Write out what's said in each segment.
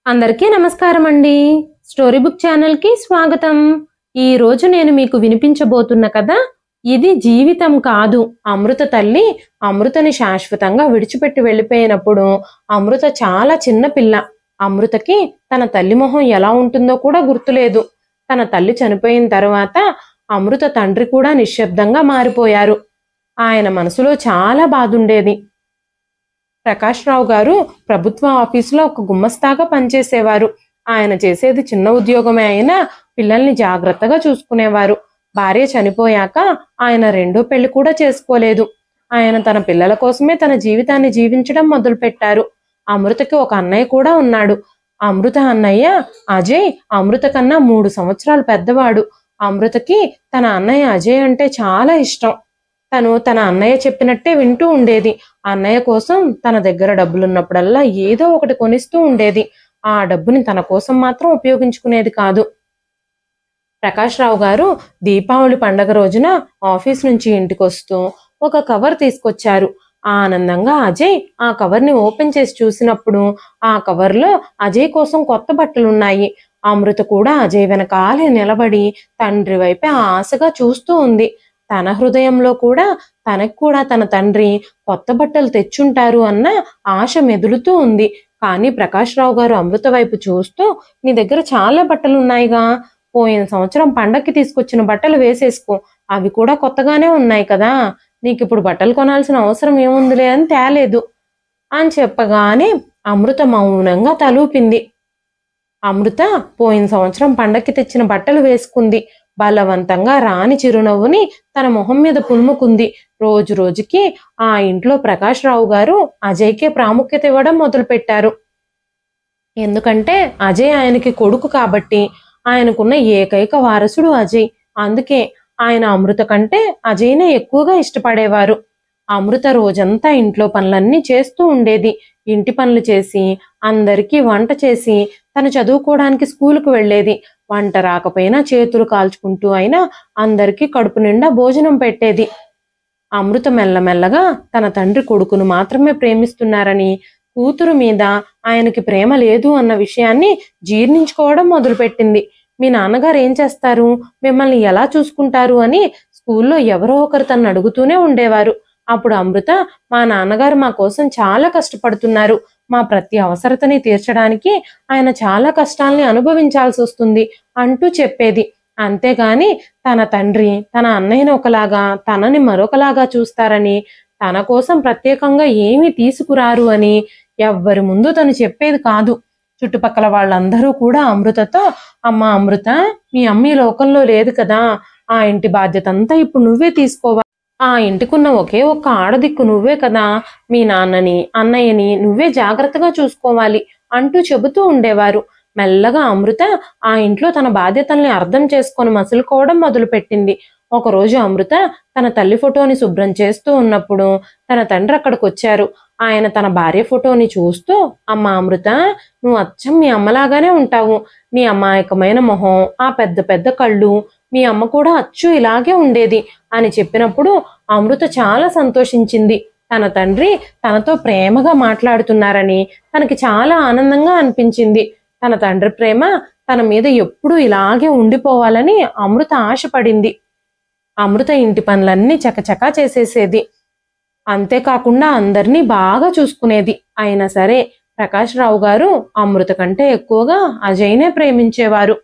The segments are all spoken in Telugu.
అందరికీ నమస్కారం అండి. స్టోరీ బుక్ ఛానల్ కి స్వాగతం. ఈ రోజు నేను మీకు వినిపించబోతున్న కథ ఇది జీవితం కాదు. అమృత తల్లి అమృతని శాశ్వతంగా విడిచిపెట్టి వెళ్ళిపోయినప్పుడు అమృత చాలా చిన్న పిల్ల. అమృతకి తన తల్లి మొహం ఎలా ఉంటుందో కూడా గుర్తులేదు. తన తల్లి చనిపోయిన తర్వాత అమృత తండ్రి కూడా నిశ్శబ్దంగా మారిపోయారు. ఆయన మనసులో చాలా బాధుండేది. ప్రకాష్ రావు గారు ప్రభుత్వ ఆఫీసులో ఒక గుమ్మస్తాగా పనిచేసేవారు. ఆయన చేసేది చిన్న ఉద్యోగమే అయినా పిల్లల్ని జాగ్రత్తగా చూసుకునేవారు. భార్య చనిపోయాక ఆయన రెండో పెళ్లి కూడా చేసుకోలేదు. ఆయన తన పిల్లల కోసమే తన జీవితాన్ని జీవించడం మొదలుపెట్టారు. అమృతకి ఒక అన్నయ్య కూడా ఉన్నాడు. అమృత అన్నయ్య అజయ్ అమృత కన్నా 3 సంవత్సరాలు పెద్దవాడు. అమృతకి తన అన్నయ్య అజయ్ అంటే చాలా ఇష్టం. తను తన అన్నయ్య చెప్పినట్టే వింటూ ఉండేది. అన్నయ్య కోసం తన దగ్గర డబ్బులున్నప్పుడల్లా ఏదో ఒకటి కొనిస్తూ ఉండేది. ఆ డబ్బుని తన కోసం మాత్రం ఉపయోగించుకునేది కాదు. ప్రకాష్ రావు గారు దీపావళి పండగ రోజున ఆఫీస్ నుంచి ఇంటికొస్తూ ఒక కవర్ తీసుకొచ్చారు. ఆనందంగా అజయ్ ఆ కవర్ని ఓపెన్ చేసి చూసినప్పుడు ఆ కవర్లో అజయ్ కోసం కొత్త బట్టలున్నాయి. అమృత కూడా అజయ్ వెనకాలే నిలబడి తండ్రి వైపే ఆశగా చూస్తూ ఉంది. తన హృదయంలో కూడా తనకు కూడా తన తండ్రి కొత్త బట్టలు తెచ్చుంటారు అన్న ఆశ మెదులుతూ ఉంది. కానీ ప్రకాష్ రావు గారు అమృత వైపు చూస్తూ, నీ దగ్గర చాలా బట్టలు ఉన్నాయిగా, పోయిన సంవత్సరం పండక్కి తీసుకొచ్చిన బట్టలు వేసేసుకో, అవి కూడా కొత్తగానే ఉన్నాయి కదా, నీకు ఇప్పుడు బట్టలు కొనాల్సిన అవసరం ఏముందిలే అని తేలేదు అని చెప్పగానే అమృత మౌనంగా తలూపింది. అమృత పోయిన సంవత్సరం పండక్కి తెచ్చిన బట్టలు వేసుకుంది. బలవంతంగా రాని చిరునవ్వుని తన మొహం మీద పులుముకుంది. రోజు రోజుకి ఆ ఇంట్లో ప్రకాష్ రావు గారు అజయ్కే ప్రాముఖ్యత ఇవ్వడం మొదలుపెట్టారు. ఎందుకంటే అజయ్ ఆయనకి కొడుకు కాబట్టి. ఆయనకున్న ఏకైక వారసుడు అజయ్. అందుకే ఆయన అమృత కంటే అజయ్నే ఎక్కువగా ఇష్టపడేవారు. అమృత రోజంతా ఇంట్లో పనులన్నీ చేస్తూ ఉండేది. ఇంటి పనులు చేసి అందరికీ వంట చేసి తను చదువుకోవడానికి స్కూలుకు వెళ్ళేది. వంట రాకపోయినా చేతులు కాల్చుకుంటూ అయినా అందరికీ కడుపు నిండా భోజనం పెట్టేది. అమృత మెల్లమెల్లగా తన తండ్రి కొడుకును మాత్రమే ప్రేమిస్తున్నారని, కూతురు మీద ఆయనకి ప్రేమ లేదు అన్న విషయాన్ని జీర్ణించుకోవడం మొదలుపెట్టింది. మీ నాన్నగారు ఏం చేస్తారు, మిమ్మల్ని ఎలా చూసుకుంటారు అని స్కూల్లో ఎవరో ఒకరు తను అడుగుతూనే ఉండేవారు. అప్పుడు అమృత, మా నాన్నగారు మా కోసం చాలా కష్టపడుతున్నారు, మా ప్రతి అవసరతని తీర్చడానికి ఆయన చాలా కష్టాల్ని అనుభవించాల్సి వస్తుంది అంటూ చెప్పేది. అంతేగాని తన తండ్రి తన అన్నయ్యని ఒకలాగా తనని మరొకలాగా చూస్తారని, తన కోసం ప్రత్యేకంగా ఏమీ తీసుకురారు అని ఎవ్వరి ముందు తను చెప్పేది కాదు. చుట్టుపక్కల వాళ్ళందరూ కూడా అమృతతో, అమ్మ అమృత, మీ అమ్మ ఈ లోకంలో లేదు కదా, ఆ ఇంటి బాధ్యత అంతా ఇప్పుడు నువ్వే తీసుకోవాలి, ఆ ఇంటికున్న ఒకే ఒక్క ఆడదిక్కు నువ్వే కదా, మీ నాన్నని అన్నయ్యని నువ్వే జాగ్రత్తగా చూసుకోవాలి అంటూ చెబుతూ ఉండేవారు. మెల్లగా అమృత ఆ ఇంట్లో తన బాధ్యతల్ని అర్థం చేసుకొని మసులుకోవడం మొదలుపెట్టింది. ఒకరోజు అమృత తన తల్లి ఫోటోని శుభ్రం చేస్తూ ఉన్నప్పుడు తన తండ్రి అక్కడికి వచ్చారు. ఆయన తన భార్య ఫోటోని చూస్తూ, అమ్మ అమృత, నువ్వు అచ్చం మీ అమ్మలాగానే ఉంటావు, నీ అమాయకమైన మొహం, ఆ పెద్ద పెద్ద కళ్ళు, మీ అమ్మ కూడా అచ్చు ఇలాగే ఉండేది అని చెప్పినప్పుడు అమృత చాలా సంతోషించింది. తన తండ్రి తనతో ప్రేమగా మాట్లాడుతున్నారని తనకి చాలా ఆనందంగా అనిపించింది. తన తండ్రి ప్రేమ తన మీద ఎప్పుడూ ఇలాగే ఉండిపోవాలని అమృత ఆశపడింది. అమృత ఇంటి పనులన్నీ చకచకా చేసేసేది. అంతేకాకుండా అందరినీ బాగా చూసుకునేది. అయినా సరే ప్రకాష్ రావు గారు అమృత కంటే ఎక్కువగా అజయ్నే ప్రేమించేవారు.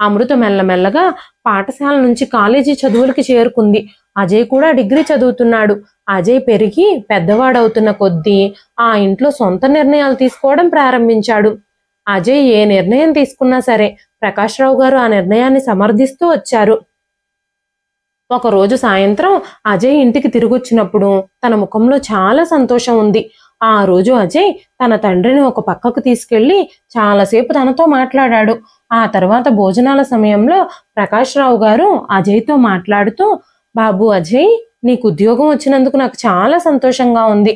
అమృత మెల్లమెల్లగా పాఠశాల నుంచి కాలేజీ చదువులకి చేరుకుంది. అజయ్ కూడా డిగ్రీ చదువుతున్నాడు. అజయ్ పెరిగి పెద్దవాడవుతున్న కొద్దీ ఆ ఇంట్లో సొంత నిర్ణయాలు తీసుకోవడం ప్రారంభించాడు. అజయ్ ఏ నిర్ణయం తీసుకున్నా సరే ప్రకాష్ రావు గారు ఆ నిర్ణయాన్ని సమర్థిస్తూ వచ్చారు. ఒకరోజు సాయంత్రం అజయ్ ఇంటికి తిరిగొచ్చినప్పుడు తన ముఖంలో చాలా సంతోషం ఉంది. ఆ రోజు అజయ్ తన తండ్రిని ఒక పక్కకు తీసుకెళ్లి చాలాసేపు తనతో మాట్లాడాడు. ఆ తర్వాత భోజనాల సమయంలో ప్రకాష్ రావు గారు అజయ్తో మాట్లాడుతూ, బాబు అజయ్, నీకు ఉద్యోగం వచ్చినందుకు నాకు చాలా సంతోషంగా ఉంది.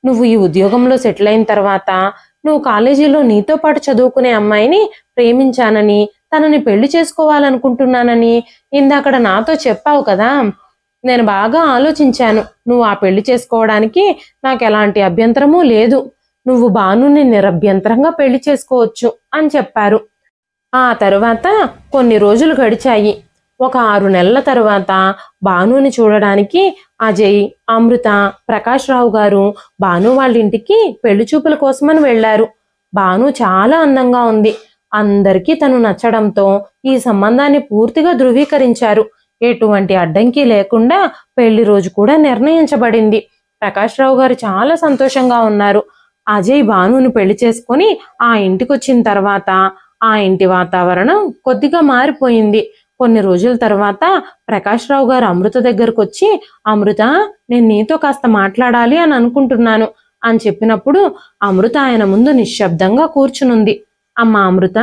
నువ్వు ఈ ఉద్యోగంలో సెటిల్ అయిన తర్వాత నువ్వు కాలేజీలో నీతో పాటు చదువుకునే అమ్మాయిని ప్రేమించానని, తనని పెళ్లి చేసుకోవాలనుకుంటున్నానని ఇందాకడ నాతో చెప్పావు కదా, నేను బాగా ఆలోచించాను. నువ్వు ఆ పెళ్లి చేసుకోవడానికి నాకు ఎలాంటి అభ్యంతరమూ లేదు. నువ్వు భానుని నిరభ్యంతరంగా పెళ్లి చేసుకోవచ్చు అని చెప్పారు. ఆ తరువాత కొన్ని రోజులు గడిచాయి. ఒక 6 నెలల తరువాత భానుని చూడడానికి అజయ్, అమృత, ప్రకాష్ రావు గారు భాను వాళ్ళ ఇంటికి పెళ్లి చూపుల కోసమని వెళ్లారు. భాను చాలా అందంగా ఉంది. అందరికీ తను నచ్చడంతో ఈ సంబంధాన్ని పూర్తిగా ధృవీకరించారు. ఎటువంటి అడ్డంకి లేకుండా పెళ్లి రోజు కూడా నిర్ణయించబడింది. ప్రకాష్ రావు గారు చాలా సంతోషంగా ఉన్నారు. అజయ్ భానుని పెళ్లి చేసుకుని ఆ ఇంటికి వచ్చిన తర్వాత ఆ ఇంటి వాతావరణం కొద్దిగా మారిపోయింది. కొన్ని రోజుల తర్వాత ప్రకాష్ రావు గారు అమృత దగ్గరకు వచ్చి, అమృత, నేను నీతో కాస్త మాట్లాడాలి అని అనుకుంటున్నాను అని చెప్పినప్పుడు అమృత ఆయన ముందు నిశ్శబ్దంగా కూర్చునుంది. అమ్మా అమృత,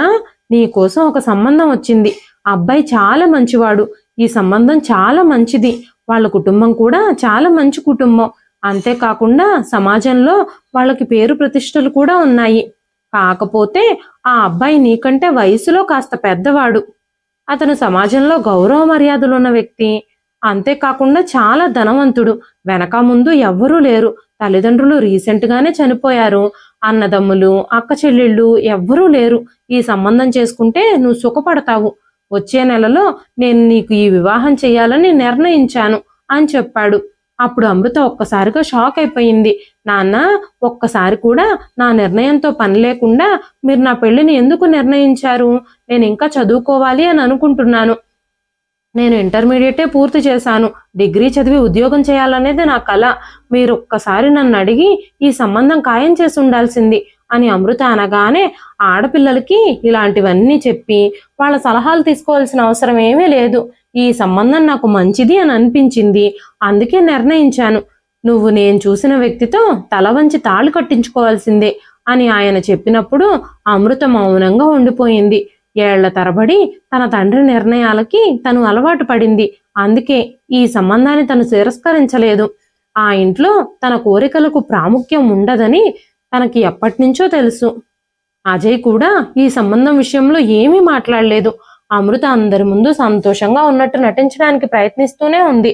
నీ కోసం ఒక సంబంధం వచ్చింది. అబ్బాయి చాలా మంచివాడు. ఈ సంబంధం చాలా మంచిది. వాళ్ళ కుటుంబం కూడా చాలా మంచి కుటుంబం. అంతేకాకుండా సమాజంలో వాళ్ళకి పేరు ప్రతిష్టలు కూడా ఉన్నాయి. కాకపోతే ఆ అబ్బాయి నీకంటే వయసులో కాస్త పెద్దవాడు. అతను సమాజంలో గౌరవ మర్యాదలున్న వ్యక్తి. అంతేకాకుండా చాలా ధనవంతుడు. వెనక ముందు ఎవ్వరూ లేరు. తల్లిదండ్రులు రీసెంట్ గానే చనిపోయారు. అన్నదమ్ములు, అక్క చెల్లెళ్ళు ఎవ్వరూ లేరు. ఈ సంబంధం చేసుకుంటే నువ్వు సుఖపడతావు. వచ్చే నెలలో నేను నీకు ఈ వివాహం చేయాలని నిర్ణయించాను అని చెప్పాడు. అప్పుడు అమృత ఒక్కసారిగా షాక్ అయిపోయింది. నాన్న, ఒక్కసారి కూడా నా నిర్ణయంతో పని లేకుండా మీరు నా పెళ్లిని ఎందుకు నిర్ణయించారు? నేను ఇంకా చదువుకోవాలి అని అనుకుంటున్నాను. నేను ఇంటర్మీడియటే పూర్తి చేశాను. డిగ్రీ చదివి ఉద్యోగం చేయాలనేది నా కల. మీరు ఒక్కసారి నన్ను అడిగి ఈ సంబంధం ఖాయం చేసి ఉండాల్సింది అని అమృత అనగానే, ఆడపిల్లలకి ఇలాంటివన్నీ చెప్పి వాళ్ళ సలహాలు తీసుకోవాల్సిన అవసరం ఏమీ లేదు. ఈ సంబంధం నాకు మంచిది అని అనిపించింది, అందుకే నిర్ణయించాను. నువ్వు నేను చూసిన వ్యక్తితో తల వంచి తాళి కట్టించుకోవాల్సిందే అని ఆయన చెప్పినప్పుడు అమృత మౌనంగా ఉండిపోయింది. ఏళ్ల తరబడి తన తండ్రి నిర్ణయాలకి తను అలవాటు పడింది. అందుకే ఈ సంబంధాన్ని తను తిరస్కరించలేదు. ఆ ఇంట్లో తన కోరికలకు ప్రాముఖ్యం ఉండదని తనకి ఎప్పటినుంచో తెలుసు. అజయ్ కూడా ఈ సంబంధం విషయంలో ఏమీ మాట్లాడలేదు. అమృత అందరి ముందు సంతోషంగా ఉన్నట్టు నటించడానికి ప్రయత్నిస్తూనే ఉంది.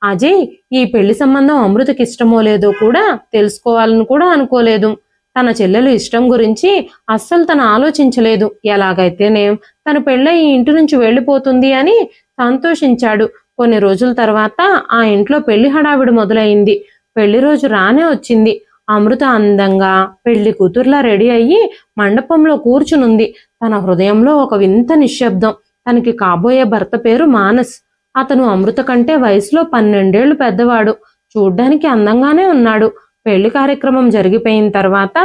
అజయ్ ఈ పెళ్లి సంబంధం అమృతకి ఇష్టమో లేదో కూడా తెలుసుకోవాలని కూడా అనుకోలేదు. తన చెల్లెలు ఇష్టం గురించి అస్సలు తను ఆలోచించలేదు. ఎలాగైతేనేం తన పెళ్ళై ఈ ఇంటి నుంచి వెళ్ళిపోతుంది అని సంతోషించాడు. కొన్ని రోజుల తర్వాత ఆ ఇంట్లో పెళ్లి హడావిడి మొదలైంది. పెళ్లి రోజు రానే వచ్చింది. అమృత అందంగా పెళ్లి కూతుర్లా రెడీ అయ్యి మండపంలో కూర్చునుంది. తన హృదయంలో ఒక వింత నిశ్శబ్దం. తనకి కాబోయే భర్త పేరు మానస్. అతను అమృత కంటే వయసులో 12 ఏళ్లు పెద్దవాడు. చూడ్డానికి అందంగానే ఉన్నాడు. పెళ్లి కార్యక్రమం జరిగిపోయిన తర్వాత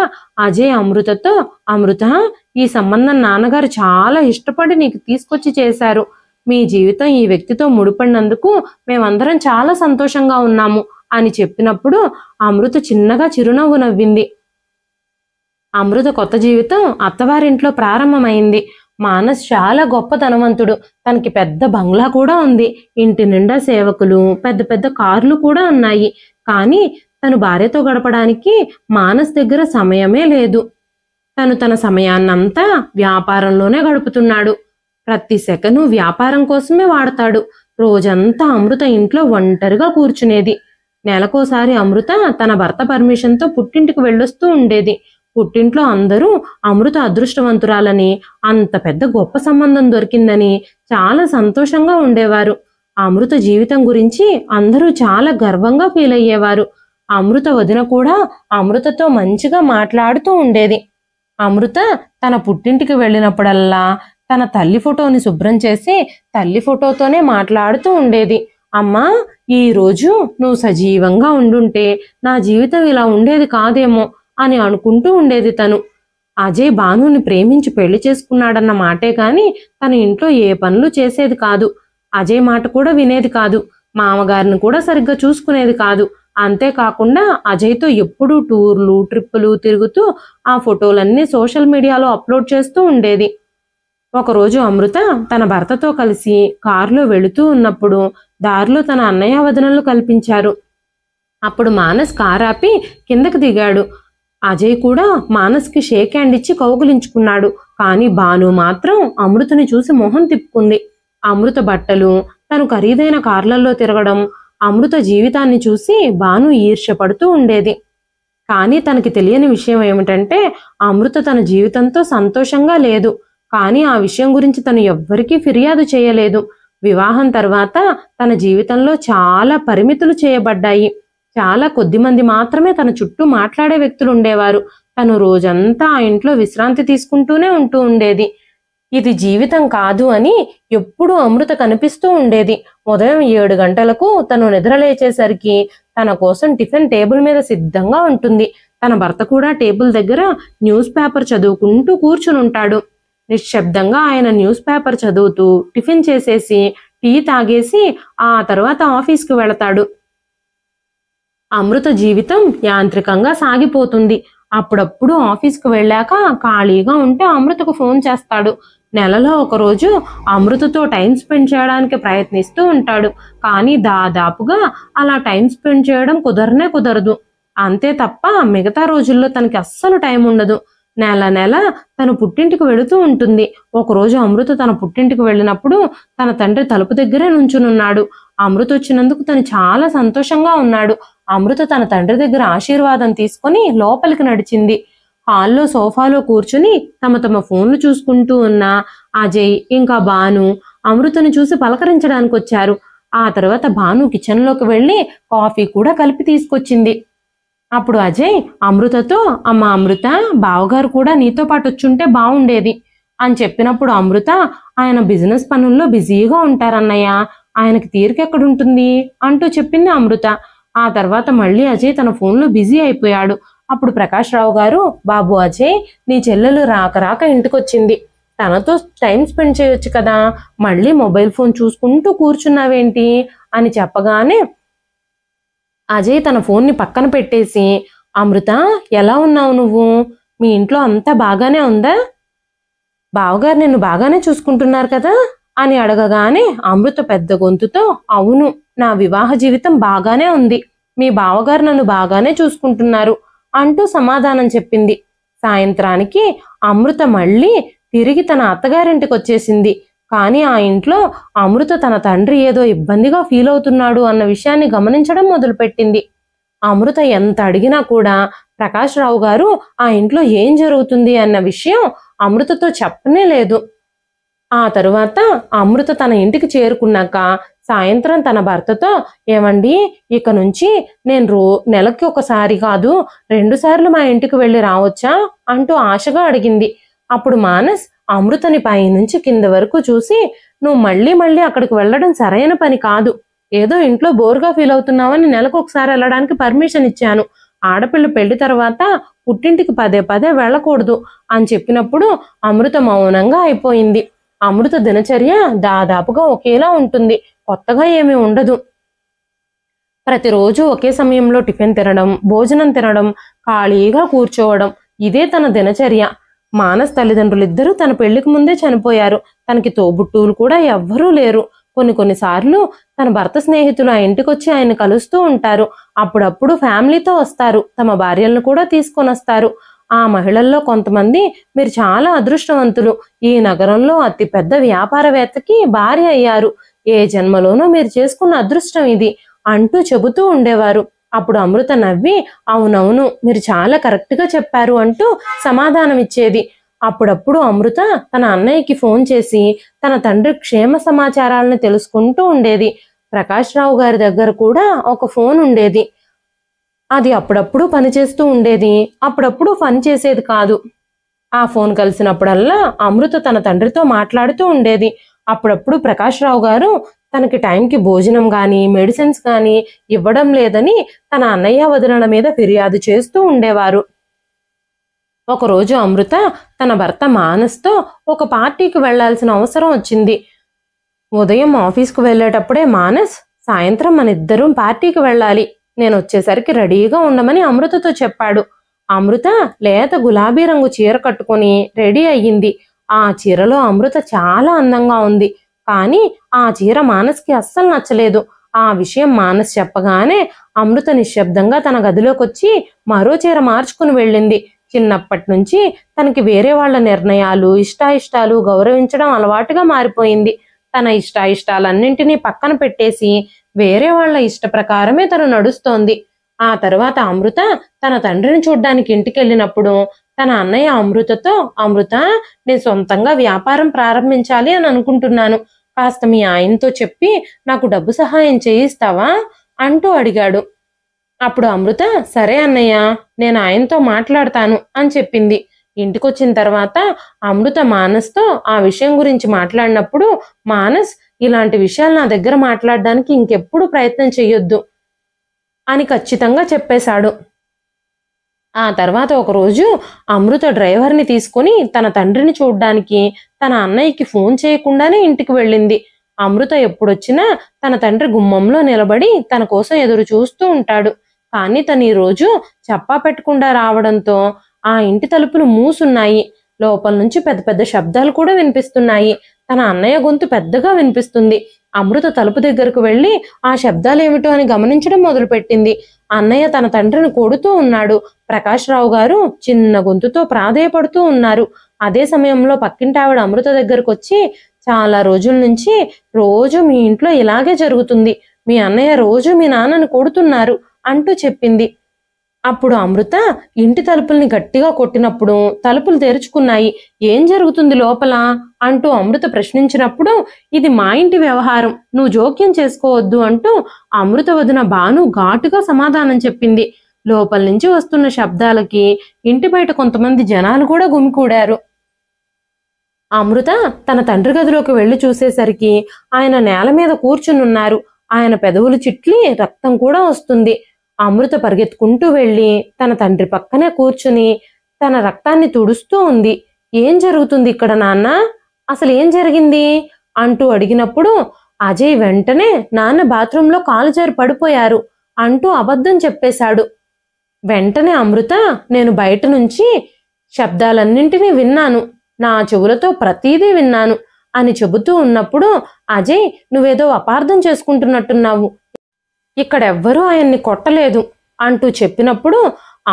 అజయ్ అమృతతో, అమృత, ఈ సంబంధం నాన్నగారు చాలా ఇష్టపడి నీకు తీసుకొచ్చి చేశారు. మీ జీవితం ఈ వ్యక్తితో ముడిపడినందుకు మేమందరం చాలా సంతోషంగా ఉన్నాము అని చెప్పినప్పుడు అమృత చిన్నగా చిరునవ్వు నవ్వింది. అమృత కొత్త జీవితం అత్తవారింట్లో ప్రారంభమైంది. మానస్ చాలా గొప్ప ధనవంతుడు. తనకి పెద్ద బంగ్లా కూడా ఉంది. ఇంటి నిండా సేవకులు, పెద్ద పెద్ద కార్లు కూడా ఉన్నాయి. కానీ తను భార్యతో గడపడానికి మానస్ దగ్గర సమయమే లేదు. తను తన సమయాన్నంతా వ్యాపారంలోనే గడుపుతున్నాడు. ప్రతి సెకను వ్యాపారం కోసమే వాడతాడు. రోజంతా అమృత ఇంట్లో ఒంటరిగా కూర్చునేది. నెలకోసారి అమృత తన భర్త పర్మిషన్తో పుట్టింటికి వెళ్ళొస్తూ ఉండేది. పుట్టింట్లో అందరూ అమృత అదృష్టవంతురాలని, అంత పెద్ద గొప్ప సంబంధం దొరికిందని చాలా సంతోషంగా ఉండేవారు. అమృత జీవితం గురించి అందరూ చాలా గర్వంగా ఫీల్ అయ్యేవారు. అమృత వదిన కూడా అమృతతో మంచిగా మాట్లాడుతూ ఉండేది. అమృత తన పుట్టింటికి వెళ్ళినప్పుడల్లా తన తల్లి ఫోటోని శుభ్రం చేసి తల్లి ఫోటోతోనే మాట్లాడుతూ ఉండేది. అమ్మా, ఈ రోజు నువ్వు సజీవంగా ఉండుంటే నా జీవితం ఇలా ఉండేది కాదేమో అని అనుకుంటూ ఉండేది తను. అజయ్ భానుని ప్రేమించి పెళ్లి చేసుకున్నాడన్న మాటే కాని తన ఇంట్లో ఏ పనులు చేసేది కాదు. అజయ్ మాట కూడా వినేది కాదు. మామగారిని కూడా సరిగ్గా చూసుకునేది కాదు. అంతేకాకుండా అజయ్తో ఎప్పుడూ టూర్లు, ట్రిప్పులు తిరుగుతూ ఆ ఫోటోలన్నీ సోషల్ మీడియాలో అప్లోడ్ చేస్తూ ఉండేది. ఒకరోజు అమృత తన భర్తతో కలిసి కారులో వెళుతూ ఉన్నప్పుడు దారిలో తన అన్నయ్య వదినలు కల్పించారు. అప్పుడు మానస్ కారు ఆపి కిందకి దిగాడు. అజయ్ కూడా మానస్కి షేక్ హ్యాండ్ ఇచ్చి కౌగులించుకున్నాడు. కానీ భాను మాత్రం అమృతని చూసి మొహం తిప్పుకుంది. అమృత బట్టలు, తను ఖరీదైన కార్లలో తిరగడం, అమృత జీవితాన్ని చూసి భాను ఈర్ష్యపడుతూ ఉండేది. కానీ తనకి తెలియని విషయం ఏమిటంటే అమృత తన జీవితంతో సంతోషంగా లేదు. కానీ ఆ విషయం గురించి తను ఎవ్వరికీ ఫిర్యాదు చేయలేదు. వివాహం తర్వాత తన జీవితంలో చాలా పరిమితులు చేయబడ్డాయి. చాలా కొద్ది మంది మాత్రమే తన చుట్టూ మాట్లాడే వ్యక్తులు ఉండేవారు. తను రోజంతా ఆ ఇంట్లో విశ్రాంతి తీసుకుంటూనే ఉంటూ ఉండేది. ఇది జీవితం కాదు అని ఎప్పుడూ అమృత కనిపిస్తూ ఉండేది. ఉదయం 7 గంటలకు తను నిద్రలేచేసరికి తన కోసం టిఫిన్ టేబుల్ మీద సిద్ధంగా ఉంటుంది. తన భర్త కూడా టేబుల్ దగ్గర న్యూస్ పేపర్ చదువుకుంటూ కూర్చునుంటాడు. నిశ్శబ్దంగా ఆయన న్యూస్ పేపర్ చదువుతూ టిఫిన్ చేసేసి టీ తాగేసి ఆ తర్వాత ఆఫీస్కి వెళతాడు. అమృత జీవితం యాంత్రికంగా సాగిపోతుంది. అప్పుడప్పుడు ఆఫీస్కి వెళ్ళాక ఖాళీగా ఉంటే అమృతకు ఫోన్ చేస్తాడు. నెలలో ఒకరోజు అమృతతో టైం స్పెండ్ చేయడానికి ప్రయత్నిస్తూ ఉంటాడు. కానీ దాదాపుగా అలా టైం స్పెండ్ చేయడం కుదరదు. అంతే తప్ప మిగతా రోజుల్లో తనకి అస్సలు టైం ఉండదు. నెల తను పుట్టింటికి వెళుతూ ఉంటుంది. ఒకరోజు అమృత తన పుట్టింటికి వెళ్ళినప్పుడు తన తండ్రి తలుపు దగ్గరే నుంచునున్నాడు. అమృత వచ్చినందుకు తను చాలా సంతోషంగా ఉన్నాడు. అమృత తన తండ్రి దగ్గర ఆశీర్వాదం తీసుకొని లోపలికి నడిచింది. హాల్లో సోఫాలో కూర్చుని తమ ఫోన్లు చూసుకుంటూ ఉన్న అజయ్ ఇంకా భాను అమృతను చూసి పలకరించడానికి వచ్చారు. ఆ తర్వాత భాను కిచెన్లోకి వెళ్ళి కాఫీ కూడా కలిపి తీసుకొచ్చింది. అప్పుడు అజయ్ అమృతతో, అమ్మ అమృత, బావగారు కూడా నీతో పాటు వచ్చుంటే బాగుండేది అని చెప్పినప్పుడు అమృత, ఆయన బిజినెస్ పనుల్లో బిజీగా ఉంటారన్నయ్య, ఆయనకి తీరికెక్కడుంటుంది అంటూ చెప్పింది అమృత. ఆ తర్వాత మళ్ళీ అజయ్ తన ఫోన్లో బిజీ అయిపోయాడు. అప్పుడు ప్రకాష్ రావు గారు, బాబు అజయ్, నీ చెల్లెలు రాక ఇంటికొచ్చింది, తనతో టైం స్పెండ్ చేయొచ్చు కదా, మళ్ళీ మొబైల్ ఫోన్ చూసుకుంటూ కూర్చున్నావేంటి అని చెప్పగానే అజయ్ తన ఫోన్ని పక్కన పెట్టేసి, అమృత ఎలా ఉన్నావు నువ్వు, మీ ఇంట్లో అంతా బాగానే ఉందా, బావగారు నిన్ను బాగానే చూసుకుంటున్నారు కదా అని అడగగానే అమృత పెద్ద గొంతుతో, అవును, నా వివాహ జీవితం బాగానే ఉంది, మీ బావగారు నన్ను బాగానే చూసుకుంటున్నారు అంటూ సమాధానం చెప్పింది. సాయంత్రానికి అమృత మళ్ళీ తిరిగి తన అత్తగారింటికి వచ్చేసింది. కానీ ఆ ఇంట్లో అమృత తన తండ్రి ఏదో ఇబ్బందిగా ఫీల్ అవుతున్నాడు అన్న విషయాన్ని గమనించడం మొదలుపెట్టింది. అమృత ఎంత అడిగినా కూడా ప్రకాష్ రావు గారు ఆ ఇంట్లో ఏం జరుగుతుంది అన్న విషయం అమృతతో చెప్పనే లేదు. ఆ తరువాత అమృత తన ఇంటికి చేరుకున్నాక సాయంత్రం తన భర్తతో, ఏమండి, ఇక నుంచి నేను నెలకి ఒకసారి కాదు 2 సార్లు మా ఇంటికి వెళ్ళి రావచ్చా అంటూ ఆశగా అడిగింది. అప్పుడు మానస్ అమృతని పైనుంచి కింద వరకు చూసి, నువ్వు మళ్ళీ అక్కడికి వెళ్ళడం సరైన పని కాదు, ఏదో ఇంట్లో బోర్గా ఫీల్ అవుతున్నావని నెలకు ఒకసారి వెళ్ళడానికి పర్మిషన్ ఇచ్చాను, ఆడపిల్ల పెళ్లి తర్వాత పుట్టింటికి పదే వెళ్ళకూడదు అని చెప్పినప్పుడు అమృత మౌనంగా అయిపోయింది. అమృత దినచర్య దాదాపుగా ఒకేలా ఉంటుంది, కొత్తగా ఏమీ ఉండదు. ప్రతిరోజు ఒకే సమయంలో టిఫిన్ తినడం, భోజనం తినడం, ఖాళీగా కూర్చోవడం, ఇదే తన దినచర్య. మానస్ తల్లిదండ్రులిద్దరూ తన పెళ్లికి ముందే చనిపోయారు. తనకి తోబుట్టువులు కూడా ఎవ్వరూ లేరు. కొన్నిసార్లు తన భర్త స్నేహితులు ఆ ఇంటికొచ్చి ఆయన కలుస్తూ ఉంటారు. అప్పుడప్పుడు ఫ్యామిలీతో వస్తారు, తమ భార్యలను కూడా తీసుకొని వస్తారు. ఆ మహిళల్లో కొంతమంది, మీరు చాలా అదృష్టవంతులు, ఈ నగరంలో అతిపెద్ద వ్యాపారవేత్తకి భార్య అయ్యారు, ఏ జన్మలోనూ మీరు చేసుకున్న అదృష్టం ఇది అంటూ చెబుతూ ఉండేవారు. అప్పుడు అమృత నవ్వి, అవునవును, మీరు చాలా కరెక్ట్గా చెప్పారు అంటూ సమాధానం ఇచ్చేది. అప్పుడప్పుడు అమృత తన అన్నయ్యకి ఫోన్ చేసి తన తండ్రి క్షేమ సమాచారాలను తెలుసుకుంటూ ఉండేది. ప్రకాష్ రావు గారి దగ్గర కూడా ఒక ఫోన్ ఉండేది. అది అప్పుడప్పుడు పనిచేస్తూ ఉండేది, అప్పుడప్పుడు పని చేసేది కాదు. ఆ ఫోన్ కలిసినప్పుడల్లా అమృత తన తండ్రితో మాట్లాడుతూ ఉండేది. అప్పుడప్పుడు ప్రకాష్ రావు గారు తనకి టైంకి భోజనం కానీ మెడిసిన్స్ కానీ ఇవ్వడం లేదని తన అన్నయ్య వదినల మీద ఫిర్యాదు చేస్తూ ఉండేవారు. ఒకరోజు అమృత తన భర్త మానస్తో ఒక పార్టీకి వెళ్లాల్సిన అవసరం వచ్చింది. ఉదయం ఆఫీస్కు వెళ్లేటప్పుడే మానస్, సాయంత్రం మన ఇద్దరం పార్టీకి వెళ్ళాలి, నేను వచ్చేసరికి రెడీగా ఉండమని అమృతతో చెప్పాడు. అమృత లేత గులాబీ రంగు చీర కట్టుకుని రెడీ అయ్యింది. ఆ చీరలో అమృత చాలా అందంగా ఉంది. కానీ ఆ చీర మానస్కి అస్సలు నచ్చలేదు. ఆ విషయం మానస్ చెప్పగానే అమృత నిశ్శబ్దంగా తన గదిలోకి వచ్చి మరో చీర మార్చుకుని వెళ్ళింది. చిన్నప్పటి నుంచి తనకి వేరే వాళ్ల నిర్ణయాలు, ఇష్టాయిష్టాలు గౌరవించడం అలవాటుగా మారిపోయింది. తన ఇష్టాయిష్టాలన్నింటినీ పక్కన పెట్టేసి వేరే వాళ్ల ఇష్ట ప్రకారమే తను నడుస్తోంది. ఆ తర్వాత అమృత తన తండ్రిని చూడ్డానికి ఇంటికెళ్ళినప్పుడు తన అన్నయ్య అమృతతో, అమృత, నేను సొంతంగా వ్యాపారం ప్రారంభించాలి అని అనుకుంటున్నాను, కాస్త మీ ఆయనతో చెప్పి నాకు డబ్బు సహాయం చేయిస్తావా అంటూ అడిగాడు. అప్పుడు అమృత, సరే అన్నయ్య, నేను ఆయనతో మాట్లాడతాను అని చెప్పింది. ఇంటికొచ్చిన తర్వాత అమృత మానస్తో ఆ విషయం గురించి మాట్లాడినప్పుడు మానస్, ఇలాంటి విషయాలు నా దగ్గర మాట్లాడడానికి ఇంకెప్పుడు ప్రయత్నం చెయ్యొద్దు అని ఖచ్చితంగా చెప్పేశాడు. ఆ తర్వాత ఒకరోజు అమృత డ్రైవర్ని తీసుకుని తన తండ్రిని చూడ్డానికి తన అన్నయ్యకి ఫోన్ చేయకుండానే ఇంటికి వెళ్ళింది. అమృత ఎప్పుడొచ్చినా తన తండ్రి గుమ్మంలో నిలబడి తన కోసం ఎదురు చూస్తూ ఉంటాడు. కానీ తను ఈరోజు చెప్పా పెట్టకుండా రావడంతో ఆ ఇంటి తలుపులు మూసున్నాయి. లోపల నుంచి పెద్ద పెద్ద శబ్దాలు కూడా వినిపిస్తున్నాయి. తన అన్నయ్య గొంతు పెద్దగా వినిపిస్తుంది. అమృత తలుపు దగ్గరకు వెళ్ళి ఆ శబ్దాలేమిటో అని గమనించడం మొదలుపెట్టింది. అన్నయ్య తన తండ్రిని కొడుతూ ఉన్నాడు. ప్రకాష్ రావు గారు చిన్న గొంతుతో ప్రాధేయపడుతూ ఉన్నారు. అదే సమయంలో పక్కింటి ఆవిడ అమృత దగ్గరకు వచ్చి, చాలా రోజుల నుంచి రోజు మీ ఇంట్లో ఇలాగే జరుగుతుంది, మీ అన్నయ్య రోజు మీ నాన్నని కొడుతున్నారు అంటూ చెప్పింది. అప్పుడు అమృత ఇంటి తలుపుల్ని గట్టిగా కొట్టినప్పుడు తలుపులు తెరుచుకున్నాయి. ఏం జరుగుతుంది లోపల అంటూ అమృత ప్రశ్నించినప్పుడు, ఇది మా ఇంటి వ్యవహారం, నువ్వు జోక్యం చేసుకోవద్దు అంటూ అమృత వదిన భాను ఘాటుగా సమాధానం చెప్పింది. లోపల నుంచి వస్తున్న శబ్దాలకి ఇంటి బయట కొంతమంది జనాలు కూడా గుమికూడారు. అమృత తన తండ్రి గదిలోకి వెళ్లి చూసేసరికి ఆయన నేల మీద కూర్చునున్నారు. ఆయన పెదవులు చిట్లి రక్తం కూడా వస్తుంది. అమృత పరిగెత్తుకుంటూ వెళ్ళి తన తండ్రి పక్కనే కూర్చుని తన రక్తాన్ని తుడుస్తూ ఉంది. ఏం జరుగుతుంది ఇక్కడ నాన్న, అసలు ఏం జరిగింది అంటూ అడిగినప్పుడు అజయ్ వెంటనే నాన్న బాత్రూంలో కాలు జారి పడిపోయారు అంటూ అబద్ధం చెప్పేశాడు. వెంటనే అమృత, నేను బయట నుంచి శబ్దాలన్నింటినీ విన్నాను, నా చెవులతో ప్రతీదీ విన్నాను అని చెబుతూ ఉన్నప్పుడు అజయ్, నువ్వేదో అపార్థం చేసుకుంటున్నట్టున్నావు, ఇక్కడెవ్వరూ ఆయన్ని కొట్టలేదు అంటూ చెప్పినప్పుడు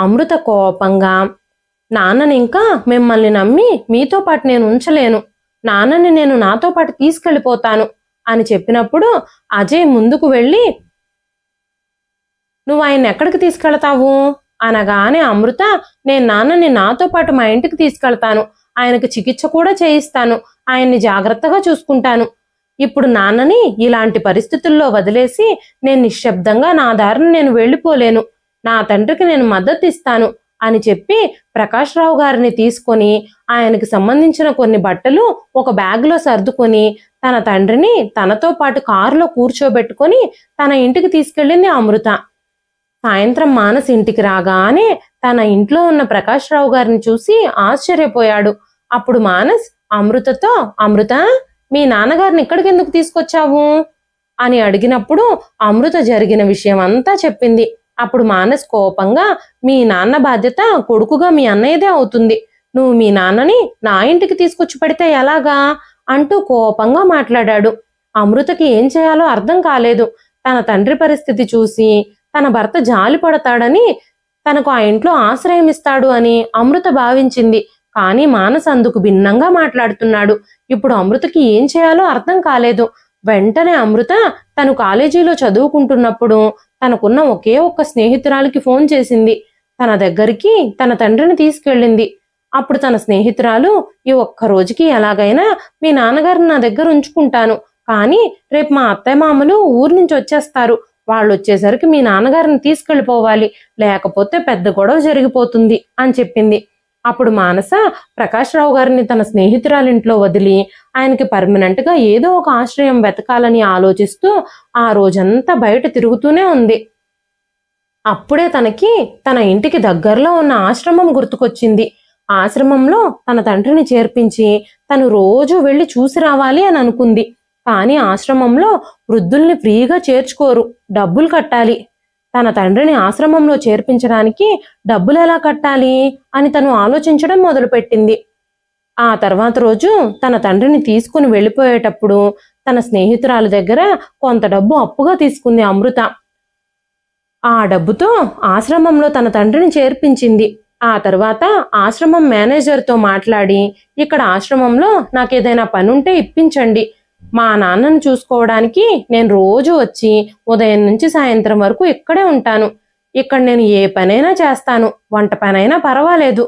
అమృత కోపంగా, నాన్నని ఇంకా మిమ్మల్ని నమ్మి మీతో పాటు నేను ఉంచలేను, నాన్నని నేను నాతో పాటు తీసుకెళ్ళిపోతాను అని చెప్పినప్పుడు అజయ్ ముందుకు వెళ్ళి, నువ్వు ఆయన్ని ఎక్కడికి తీసుకెళ్తావు అనగానే అమృత, నేను నాన్నని నాతో పాటు మా ఇంటికి తీసుకెళ్తాను, ఆయనకు చికిత్స కూడా చేయిస్తాను, ఆయన్ని జాగ్రత్తగా చూసుకుంటాను, ఇప్పుడు నాన్నని ఇలాంటి పరిస్థితుల్లో వదిలేసి నేను నిశ్శబ్దంగా నా దారిని నేను వెళ్ళిపోలేను, నా తండ్రికి నేను మద్దతు ఇస్తాను అని చెప్పి ప్రకాష్ రావు గారిని తీసుకొని ఆయనకి సంబంధించిన కొన్ని బట్టలు ఒక బ్యాగ్లో సర్దుకొని తన తండ్రిని తనతో పాటు కారులో కూర్చోబెట్టుకొని తన ఇంటికి తీసుకెళ్ళింది అమృత. సాయంత్రం మానస్ ఇంటికి రాగానే తన ఇంట్లో ఉన్న ప్రకాష్ రావు గారిని చూసి ఆశ్చర్యపోయాడు. అప్పుడు మానస్ అమృతతో, అమృత, మీ నాన్నగారిని ఇక్కడికి ఎందుకు తీసుకొచ్చావు అని అడిగినప్పుడు అమృత జరిగిన విషయం అంతా చెప్పింది. అప్పుడు మానస్ కోపంగా, మీ నాన్న బాధ్యత కొడుకుగా మీ అన్నయ్యదే అవుతుంది, నువ్వు మీ నాన్నని నా ఇంటికి తీసుకొచ్చి పెడితే ఎలాగా అంటూ కోపంగా మాట్లాడాడు. అమృతకి ఏం చేయాలో అర్థం కాలేదు. తన తండ్రి పరిస్థితి చూసి తన భర్త జాలి పడతాడని, తనకు ఆ ఇంట్లో ఆశ్రయం ఇస్తాడు అని అమృత భావించింది. కానీ మానస్ అందుకు భిన్నంగా మాట్లాడుతున్నాడు. ఇప్పుడు అమృతకి ఏం చేయాలో అర్థం కాలేదు. వెంటనే అమృత తను కాలేజీలో చదువుకుంటున్నప్పుడు తనకున్న ఒకే ఒక్క స్నేహితురాలికి ఫోన్ చేసింది. తన దగ్గరికి తన తండ్రిని తీసుకెళ్ళింది. అప్పుడు తన స్నేహితురాలు, ఈ ఒక్క రోజుకి ఎలాగైనా మీ నాన్నగారిని నా దగ్గర ఉంచుకుంటాను, కానీ రేపు మా అత్తయ్య మామలు ఊరు నుంచి వచ్చేస్తారు, వాళ్ళు వచ్చేసరికి మీ నాన్నగారిని తీసుకెళ్ళిపోవాలి, లేకపోతే పెద్ద గొడవ జరిగిపోతుంది అని చెప్పింది. అప్పుడు మానస ప్రకాష్ రావు గారిని తన స్నేహితురాలింట్లో వదిలి ఆయనకి పర్మనెంట్ గా ఏదో ఒక ఆశ్రయం వెతకాలని ఆలోచిస్తూ ఆ రోజంతా బయట తిరుగుతూనే ఉంది. అప్పుడే తనకి తన ఇంటికి దగ్గరలో ఉన్న ఆశ్రమం గుర్తుకొచ్చింది. ఆశ్రమంలో తన తండ్రిని చేర్పించి తను రోజు వెళ్ళి చూసి రావాలి అని అనుకుంది. కానీ ఆశ్రమంలో వృద్ధుల్ని ఫ్రీగా చేర్చుకోరు, డబ్బులు కట్టాలి. తన తండ్రిని ఆశ్రమంలో చేర్పించడానికి డబ్బులు ఎలా కట్టాలి అని తను ఆలోచించడం మొదలుపెట్టింది. ఆ తర్వాత రోజు తన తండ్రిని తీసుకుని వెళ్ళిపోయేటప్పుడు తన స్నేహితురాలి దగ్గర కొంత డబ్బు అప్పుగా తీసుకుంది అమృత. ఆ డబ్బుతో ఆశ్రమంలో తన తండ్రిని చేర్పించింది. ఆ తర్వాత ఆశ్రమం మేనేజర్తో మాట్లాడి, ఇక్కడ ఆశ్రమంలో నాకేదైనా పనుంటే ఇప్పించండి, మా నాన్నను చూసుకోవడానికి నేను రోజు వచ్చి ఉదయం నుంచి సాయంత్రం వరకు ఇక్కడే ఉంటాను, ఇక్కడ నేను ఏ పనైనా చేస్తాను, వంట పనైనా పర్వాలేదు,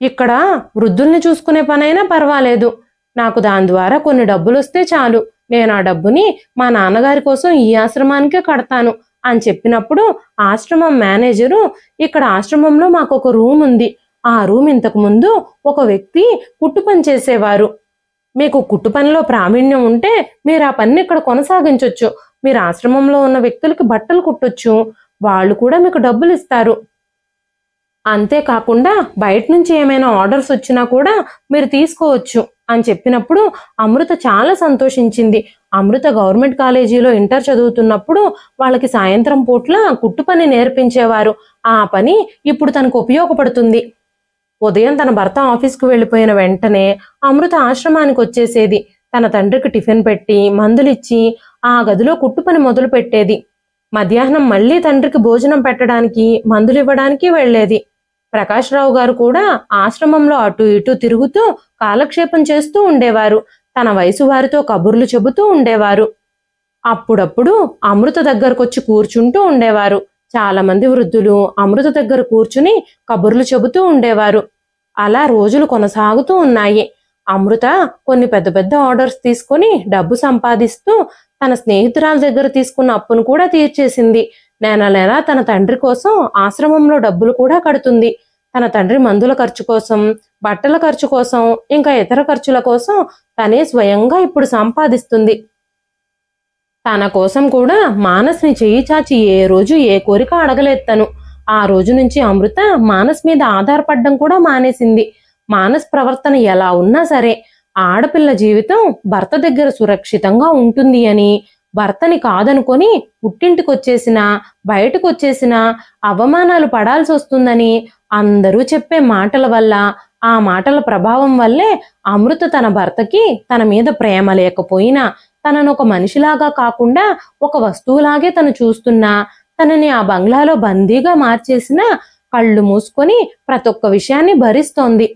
ఇక్కడ వృద్ధుల్ని చూసుకునే పనైనా పర్వాలేదు, నాకు దాని ద్వారా కొన్ని డబ్బులు వస్తే చాలు, నేను ఆ డబ్బుని మా నాన్నగారి కోసం ఈ ఆశ్రమానికే కడతాను అని చెప్పినప్పుడు ఆశ్రమం మేనేజరు, ఇక్కడ ఆశ్రమంలో మాకు ఒక రూమ్ ఉంది, ఆ రూమ్ ఇంతకు ముందు ఒక వ్యక్తి కుట్టు పని చేసేవారు, మీకు కుట్టు పనిలో ప్రావీణ్యం ఉంటే మీరు ఆ పని ఇక్కడ కొనసాగించవచ్చు, మీరు ఆశ్రమంలో ఉన్న వ్యక్తులకి బట్టలు కుట్టొచ్చు, వాళ్ళు కూడా మీకు డబ్బులు ఇస్తారు, అంతేకాకుండా బయట నుంచి ఏమైనా ఆర్డర్స్ వచ్చినా కూడా మీరు తీసుకోవచ్చు అని చెప్పినప్పుడు అమృత చాలా సంతోషించింది. అమృత గవర్నమెంట్ కాలేజీలో ఇంటర్ చదువుతున్నప్పుడు వాళ్ళకి సాయంత్రం పూట్ల కుట్టు పని నేర్పించేవారు, ఆ పని ఇప్పుడు తనకు ఉపయోగపడుతుంది. ఉదయం తన భర్త ఆఫీస్కు వెళ్ళిపోయిన వెంటనే అమృత ఆశ్రమానికి వచ్చేసేది, తన తండ్రికి టిఫిన్ పెట్టి మందులిచ్చి ఆ గదిలో కుట్టు పని మొదలు పెట్టేది. మధ్యాహ్నం మళ్లీ తండ్రికి భోజనం పెట్టడానికి మందులు ఇవ్వడానికి వెళ్లేది. ప్రకాశ్రావు గారు కూడా ఆశ్రమంలో అటు ఇటు తిరుగుతూ కాలక్షేపం చేస్తూ ఉండేవారు, తన వయసు వారితో కబుర్లు చెబుతూ ఉండేవారు. అప్పుడప్పుడు అమృత దగ్గరకొచ్చి కూర్చుంటూ ఉండేవారు. చాలా మంది వృద్ధులు అమృత దగ్గర కూర్చుని కబుర్లు చెబుతూ ఉండేవారు. అలా రోజులు కొనసాగుతూ ఉన్నాయి. అమృత కొన్ని పెద్ద పెద్ద ఆర్డర్స్ తీసుకుని డబ్బు సంపాదిస్తూ తన స్నేహితురాల దగ్గర తీసుకున్న అప్పును కూడా తీర్చేసింది. నెల నెల తన తండ్రి కోసం ఆశ్రమంలో డబ్బులు కూడా కడుతుంది. తన తండ్రి మందుల ఖర్చు కోసం, బట్టల ఖర్చు కోసం, ఇంకా ఇతర ఖర్చుల కోసం తనే స్వయంగా ఇప్పుడు సంపాదిస్తుంది. తన కోసం కూడా మానస్ని చేయి చాచి ఏ రోజు ఏ కోరిక అడగలేదు తను. ఆ రోజు నుంచి అమృత మానస్ మీద ఆధారపడడం కూడా మానేసింది. మానస్ ప్రవర్తన ఎలా ఉన్నా సరే ఆడపిల్ల జీవితం భర్త దగ్గర సురక్షితంగా ఉంటుంది అని, భర్తని కాదనుకొని పుట్టింటికొచ్చేసినా బయటకు వచ్చేసినా అవమానాలు పడాల్సి వస్తుందని అందరూ చెప్పే మాటల వల్ల, ఆ మాటల ప్రభావం వల్లే అమృత తన భర్తకి తన మీద ప్రేమ లేకపోయినా, తనను ఒక మనిషిలాగా కాకుండా ఒక వస్తువులాగే తను చూస్తున్నా, తనని ఆ బంగ్లాలో బందీగా మార్చేసినా కళ్ళు మూసుకొని ప్రతి ఒక్క విషయాన్ని భరిస్తోంది.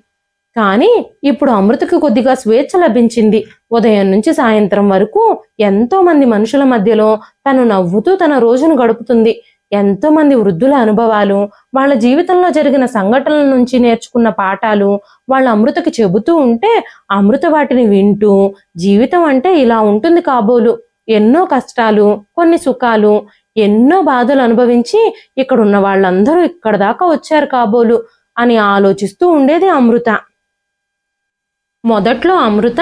కానీ ఇప్పుడు అమృతకి కొద్దిగా స్వేచ్ఛ లభించింది. ఉదయం నుంచి సాయంత్రం వరకు ఎంతో మంది మనుషుల మధ్యలో తను నవ్వుతూ తన రోజును గడుపుతుంది. ఎంతో మంది వృద్ధుల అనుభవాలు, వాళ్ళ జీవితంలో జరిగిన సంఘటనల నుంచి నేర్చుకున్న పాఠాలు వాళ్ళు అమృతకి చెబుతూ ఉంటే అమృత వాటిని వింటూ జీవితం అంటే ఇలా ఉంటుంది కాబోలు, ఎన్నో కష్టాలు, కొన్ని సుఖాలు, ఎన్నో బాధలు అనుభవించి ఇక్కడున్న వాళ్ళందరూ ఇక్కడ దాకా వచ్చారు కాబోలు అని ఆలోచిస్తూ ఉండేది అమృత. మొదట్లో అమృత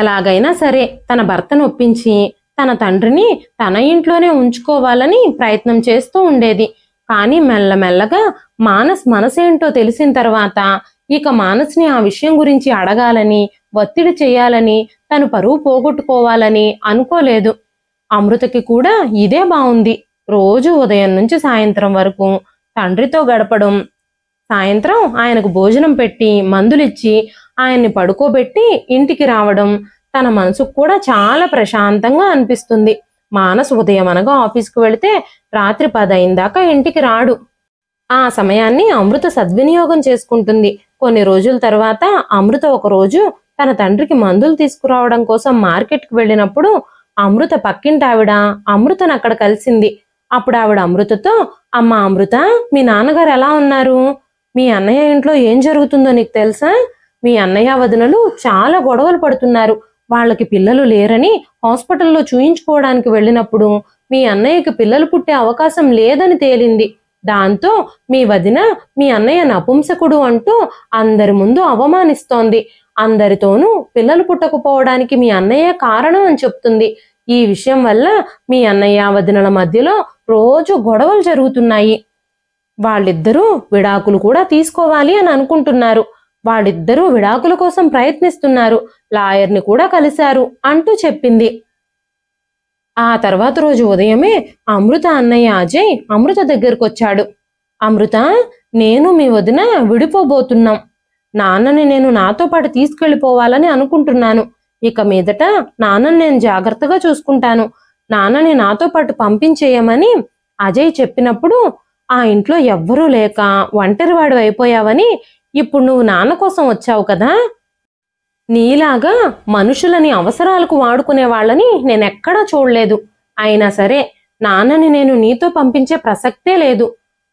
ఎలాగైనా సరే తన భర్తను ఒప్పించి తన తండ్రిని తన ఇంట్లోనే ఉంచుకోవాలని ప్రయత్నం చేస్తూ ఉండేది. కానీ మెల్లమెల్లగా మానస్ మనసేంటో తెలిసిన తర్వాత ఇక మానస్ని ఆ విషయం గురించి అడగాలని, ఒత్తిడి చేయాలని, తను పరువు పోగొట్టుకోవాలని అనుకోలేదు. అమృతకి కూడా ఇదే బాగుంది. రోజు ఉదయం నుంచి సాయంత్రం వరకు తండ్రితో గడపడం, సాయంత్రం ఆయనకు భోజనం పెట్టి మందులిచ్చి ఆయన్ని పడుకోబెట్టి ఇంటికి రావడం తన మనసుకు కూడా చాలా ప్రశాంతంగా అనిపిస్తుంది. మానస్ ఉదయం అనగా ఆఫీస్కు వెళితే రాత్రి 10 అయిందాకా ఇంటికి రాడు. ఆ సమయాన్ని అమృత సద్వినియోగం చేసుకుంటుంది. కొన్ని రోజుల తర్వాత అమృత ఒక రోజు తన తండ్రికి మందులు తీసుకురావడం కోసం మార్కెట్కి వెళ్ళినప్పుడు అమృత పక్కింటి ఆవిడ అమృతను అక్కడ కలిసింది. అప్పుడు ఆవిడ అమృతతో, అమ్మ అమృత, మీ నాన్నగారు ఎలా ఉన్నారు? మీ అన్నయ్య ఇంట్లో ఏం జరుగుతుందో నీకు తెలుసా? మీ అన్నయ్య వదినలు చాలా గొడవలు పడుతున్నారు. వాళ్ళకి పిల్లలు లేరని హాస్పిటల్లో చూయించుకోవడానికి వెళ్ళినప్పుడు మీ అన్నయ్యకి పిల్లలు పుట్టే అవకాశం లేదని తేలింది. దాంతో మీ వదిన మీ అన్నయ్య నపుంసకుడు అంటూ అందరి ముందు అవమానిస్తోంది. అందరితోనూ పిల్లలు పుట్టకపోవడానికి మీ అన్నయ్య కారణం అని చెప్తుంది. ఈ విషయం వల్ల మీ అన్నయ్య వదినల మధ్యలో రోజు గొడవలు జరుగుతున్నాయి. వాళ్ళిద్దరూ విడాకులు కూడా తీసుకోవాలి అని అనుకుంటున్నారు. వాళ్ళిద్దరూ విడాకుల కోసం ప్రయత్నిస్తున్నారు. లాయర్ని కూడా కలిశారు అంటూ చెప్పింది. ఆ తర్వాత రోజు ఉదయమే అమృత అన్నయ్య అజయ్ అమృత దగ్గరకు వచ్చాడు. అమృత, నేను మీ వదిన విడిపోబోతున్నాం. నాన్నని నేను నాతో పాటు తీసుకెళ్లిపోవాలని అనుకుంటున్నాను. ఇక మీదట నాన్నని నేను జాగ్రత్తగా చూసుకుంటాను. నాన్నని నాతో పాటు పంపించేయమని అజయ్ చెప్పినప్పుడు, ఆ ఇంట్లో ఎవ్వరూ లేక ఒంటరివాడు అయిపోయావని, ఇప్పుడు నువ్వు నాన్న కోసం వచ్చావు కదా, నీలాగా మనుషులని అవసరాలకు వాడుకునే వాళ్ళని నేనెక్కడా చూడలేదు. అయినా సరే నాన్నని నేను నీతో పంపించే ప్రసక్తే లేదు.